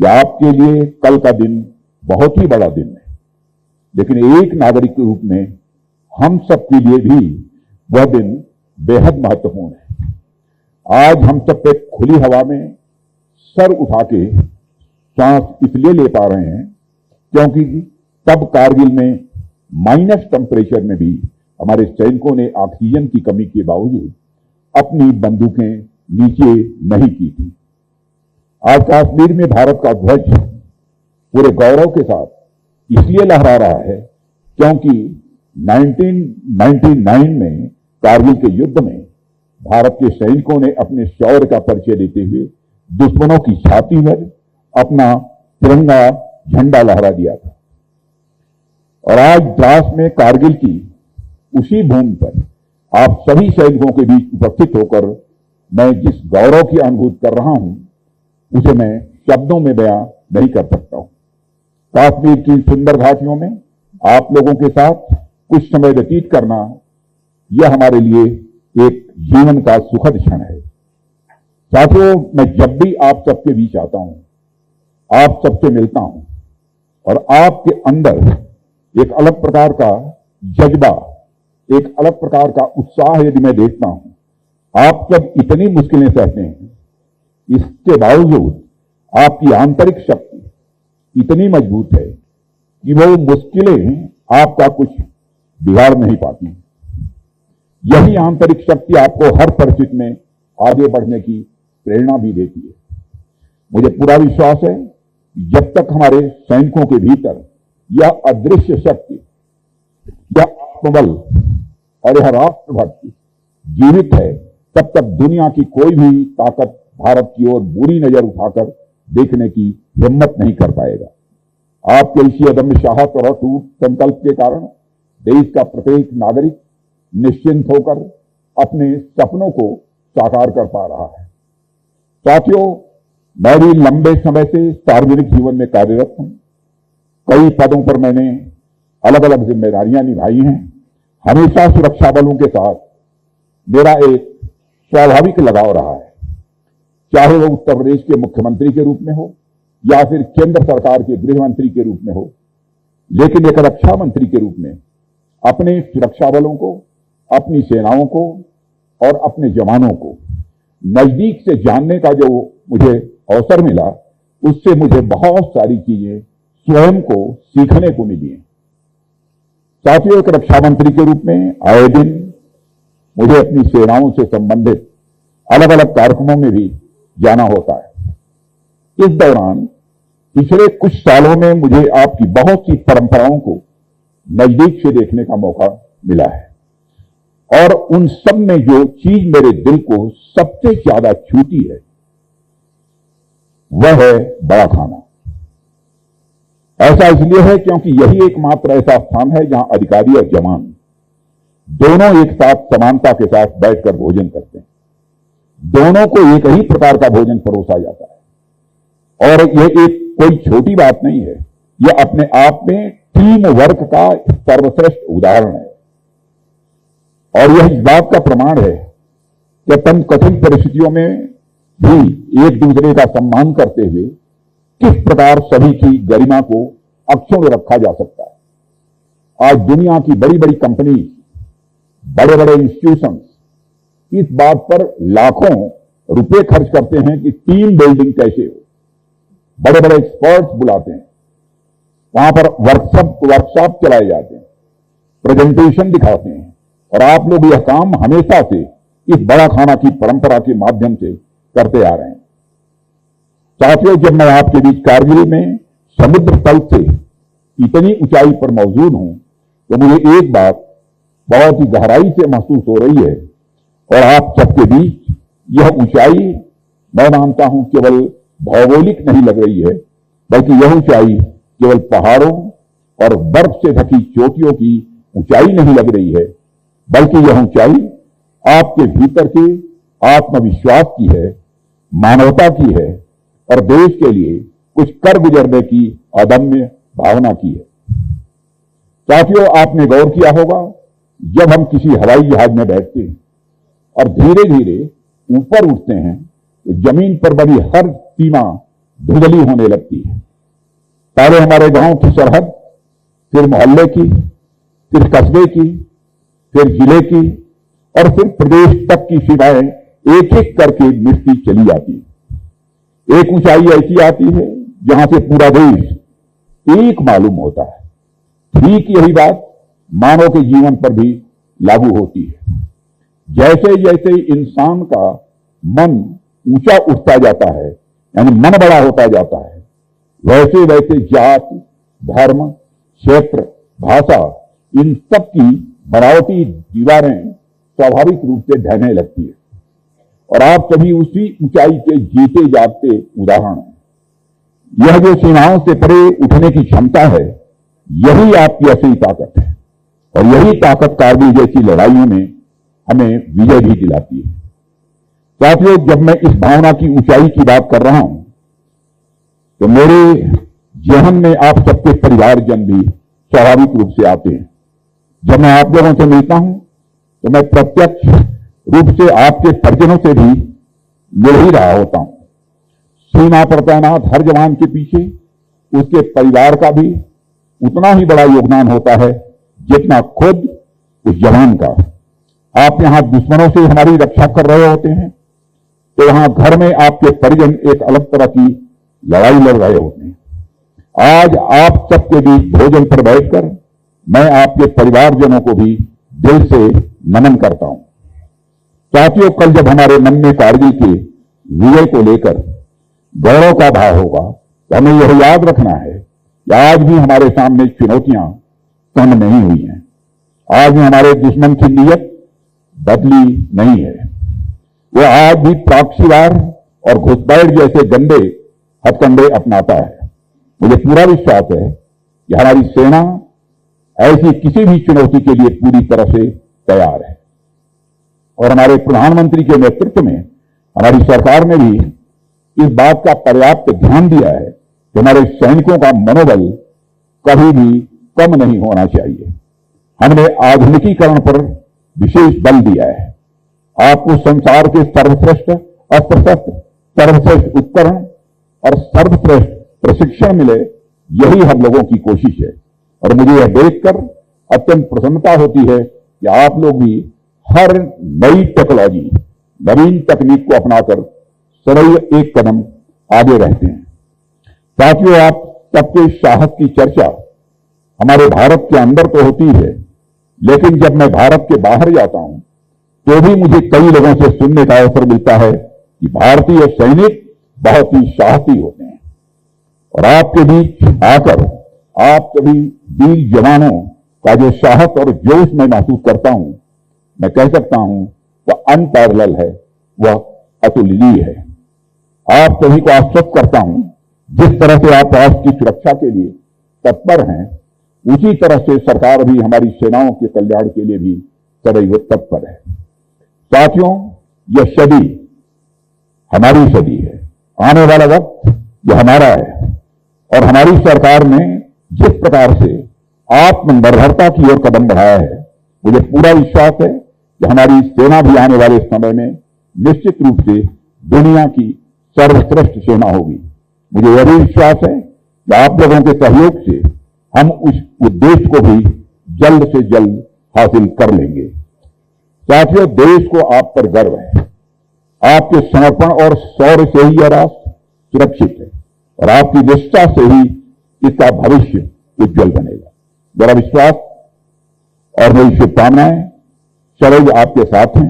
कि आपके लिए कल का दिन बहुत ही बड़ा दिन है, लेकिन एक नागरिक के रूप में हम सबके लिए भी वह दिन बेहद महत्वपूर्ण है। आज हम सब पे खुली हवा में सर उठा के सांस इसलिए ले पा रहे हैं क्योंकि तब कारगिल में माइनस टेम्परेचर में भी हमारे सैनिकों ने ऑक्सीजन की कमी के बावजूद अपनी बंदूकें नीचे नहीं की थी। आज कश्मीर में भारत का ध्वज पूरे गौरव के साथ इसलिए लहरा रहा है क्योंकि 1999 में कारगिल के युद्ध में भारत के सैनिकों ने अपने शौर्य का परिचय देते हुए दुश्मनों की छाती पर अपना तिरंगा झंडा लहरा दिया था। और आज द्रास में कारगिल की उसी भूमि पर आप सभी सैनिकों के बीच उपस्थित होकर मैं जिस गौरव की अनुभूति कर रहा हूं उसे मैं शब्दों में बयां नहीं कर सकता हूं। कश्मीर की सुंदर घाटियों में आप लोगों के साथ कुछ समय व्यतीत करना यह हमारे लिए एक जीवन का सुखद क्षण है। साथियों, मैं जब भी आप सबके बीच आता हूं, आप सबसे मिलता हूं और आपके अंदर एक अलग प्रकार का जज्बा, एक अलग प्रकार का उत्साह यदि मैं देखता हूं, आप सब इतनी मुश्किलें सहते हैं, इसके बावजूद आपकी आंतरिक शक्ति इतनी मजबूत है कि वो मुश्किलें आपका कुछ बिगाड़ नहीं पाती। यही आंतरिक शक्ति आपको हर परिस्थिति में आगे बढ़ने की प्रेरणा भी देती है। मुझे पूरा विश्वास है जब तक हमारे सैनिकों के भीतर यह अदृश्य शक्ति, यह आत्मबल और यह राष्ट्रभक्ति जीवित है, तब तक दुनिया की कोई भी ताकत भारत की ओर बुरी नजर उठाकर देखने की हिम्मत नहीं कर पाएगा। आपके इसी अदम्य साहस और अटूट संकल्प के कारण देश का प्रत्येक नागरिक निश्चिंत होकर अपने सपनों को साकार कर पा रहा है। साथियों, मैं भी लंबे समय से सार्वजनिक जीवन में कार्यरत हूं। कई पदों पर मैंने अलग अलग जिम्मेदारियां निभाई हैं। हमेशा सुरक्षा बलों के साथ मेरा एक स्वाभाविक लगाव रहा है, चाहे वो उत्तर प्रदेश के मुख्यमंत्री के रूप में हो या फिर केंद्र सरकार के गृह मंत्री के रूप में हो। लेकिन एक रक्षा मंत्री के रूप में अपने सुरक्षा बलों को, अपनी सेनाओं को और अपने जवानों को नजदीक से जानने का जो मुझे अवसर मिला, उससे मुझे बहुत सारी चीजें स्वयं को सीखने को मिली हैं। साथियों, एक रक्षा मंत्री के रूप में आए दिन मुझे अपनी सेनाओं से संबंधित अलग अलग कार्यक्रमों में भी जाना होता है। इस दौरान पिछले कुछ सालों में मुझे आपकी बहुत सी परंपराओं को नजदीक से देखने का मौका मिला है और उन सब में जो चीज मेरे दिल को सबसे ज्यादा छूती है वह है बड़ा खाना। ऐसा इसलिए है क्योंकि यही एकमात्र ऐसा स्थान है जहां अधिकारी और जवान दोनों एक साथ समानता के साथ बैठकर भोजन करते हैं। दोनों को एक ही प्रकार का भोजन परोसा जाता है और यह एक कोई छोटी बात नहीं है, यह अपने आप में टीम वर्क का सर्वश्रेष्ठ उदाहरण है। और यह इस बात का प्रमाण है कि तुम कठिन परिस्थितियों में भी एक दूसरे का सम्मान करते हुए किस प्रकार सभी की गरिमा को अक्षुण्ण रखा जा सकता है। आज दुनिया की बड़ी बड़ी कंपनी, बड़े बड़े इंस्टीट्यूशन इस बात पर लाखों रुपए खर्च करते हैं कि टीम बिल्डिंग कैसे हो। बड़े बड़े एक्सपर्ट्स बुलाते हैं, वहां पर वर्कशॉप चलाए जाते हैं, प्रेजेंटेशन दिखाते हैं और आप लोग यह काम हमेशा से इस बड़ा खाना की परंपरा के माध्यम से करते आ रहे हैं। साथियों, जब मैं आपके बीच कारगिल में समुद्र तल से इतनी ऊंचाई पर मौजूद हूं तो मुझे एक बात बहुत ही गहराई से महसूस हो रही है और आप सबके बीच यह ऊंचाई मैं मानता हूं केवल भौगोलिक नहीं लग रही है, बल्कि यह ऊंचाई केवल पहाड़ों और बर्फ से ढकी चोटियों की ऊंचाई नहीं लग रही है, बल्कि यह ऊंचाई आपके भीतर के आत्मविश्वास की है, मानवता की है और देश के लिए कुछ कर गुजरने की अदम्य भावना की है। साथियों, आपने गौर किया होगा जब हम किसी हवाई जहाज में बैठते हैं और धीरे धीरे ऊपर उठते हैं तो जमीन पर बनी हर सीमा धुंधली होने लगती है। पहले हमारे गांव की सरहद, फिर मोहल्ले की, फिर कस्बे की, फिर जिले की और फिर प्रदेश तक की सीमाएं एक एक करके मिटती चली जाती है। एक ऊंचाई ऐसी आती है जहां से पूरा देश एक मालूम होता है। ठीक यही बात मानव के जीवन पर भी लागू होती है। जैसे जैसे इंसान का मन ऊंचा उठता जाता है, यानी मन बड़ा होता जाता है, वैसे वैसे जात, धर्म, क्षेत्र, भाषा, इन सब की बनावटी दीवारें स्वाभाविक रूप से ढहने लगती है और आप सभी उसी ऊंचाई के जीते जागते उदाहरण हैं। यह जो सीमाओं से परे उठने की क्षमता है, यही आपकी असली ताकत है और यही ताकत कारगिल जैसी लड़ाइयों में हमें विजय भी दिलाती है। साथियों, जब मैं इस भावना की ऊंचाई की बात कर रहा हूं तो मेरे जहन में आप सबके परिवारजन भी स्वाभाविक रूप से आते हैं। जब मैं आप लोगों से मिलता हूं तो मैं प्रत्यक्ष रूप से आपके परिजनों से भी मिल ही रहा होता हूं। सीमा पर तैनात हर जवान के पीछे उसके परिवार का भी उतना ही बड़ा योगदान होता है जितना खुद उस जवान का। आप यहां दुश्मनों से हमारी रक्षा कर रहे होते हैं तो वहां घर में आपके परिजन एक अलग तरह की लड़ाई लड़ रहे होते हैं। आज आप सबके बीच भोजन पर बैठकर मैं आपके परिवारजनों को भी दिल से नमन करता हूं। साथियों, कल जब हमारे मन में कारगिल के विजय को लेकर गौरव का भाव होगा तो हमें यह याद रखना है कि आज भी हमारे सामने चुनौतियां कम नहीं हुई हैं। आज भी हमारे दुश्मन की नीयत बदली नहीं है। वो आज भी प्रॉक्सीवार और घुसपैठ जैसे गंदे हथकंडे अपनाता है। मुझे पूरा विश्वास है कि हमारी सेना ऐसी किसी भी चुनौती के लिए पूरी तरह से तैयार है और हमारे प्रधानमंत्री के नेतृत्व में हमारी सरकार ने भी इस बात का पर्याप्त ध्यान दिया है कि हमारे सैनिकों का मनोबल कभी भी कम नहीं होना चाहिए। हमने आधुनिकीकरण पर विशेष बल दिया है। आपको संसार के सर्वश्रेष्ठ अस्त्र शस्त्र, सर्वश्रेष्ठ उपकरण और सर्वश्रेष्ठ प्रशिक्षण मिले, यही हम लोगों की कोशिश है और मुझे यह देखकर अत्यंत प्रसन्नता होती है कि आप लोग भी हर नई टेक्नोलॉजी, नवीन तकनीक को अपनाकर सदैव एक कदम आगे रहते हैं। साथियों, आप सबके साहस की चर्चा हमारे भारत के अंदर तो होती है, लेकिन जब मैं भारत के बाहर जाता हूं तो भी मुझे कई लोगों से सुनने का अवसर मिलता है कि भारतीय सैनिक बहुत ही साहसी होते हैं और आपके बीच आकर आप सभी वीर जवानों का जो साहस और जोश मैं महसूस करता हूं, मैं कह सकता हूं वह अनपैरेलल है, वह अतुलनीय है। आप सभी को आश्वस्त करता हूं, जिस तरह से आप राष्ट्र की सुरक्षा के लिए तत्पर हैं, उसी तरह से सरकार भी हमारी सेनाओं के कल्याण के लिए भी सदैव तत्पर है। साथियों, यह सदी हमारी सदी है। आने वाला वक्त यह हमारा है और हमारी सरकार ने जिस प्रकार से आत्मनिर्भरता की ओर कदम बढ़ाया है, मुझे पूरा विश्वास है कि हमारी सेना भी आने वाले समय में निश्चित रूप से दुनिया की सर्वश्रेष्ठ सेना होगी। मुझे यह भी विश्वास है कि आप लोगों के सहयोग से हम उस उद्देश्य को भी जल्द से जल्द हासिल कर लेंगे। साथियों, देश को आप पर गर्व है। आपके समर्पण और शौर्य से ही यह राष्ट्र सुरक्षित है और आपकी निष्ठा से ही इसका भविष्य उज्जवल बनेगा। मेरा विश्वास और मेरी शुभकामनाएं सदैव आपके साथ हैं।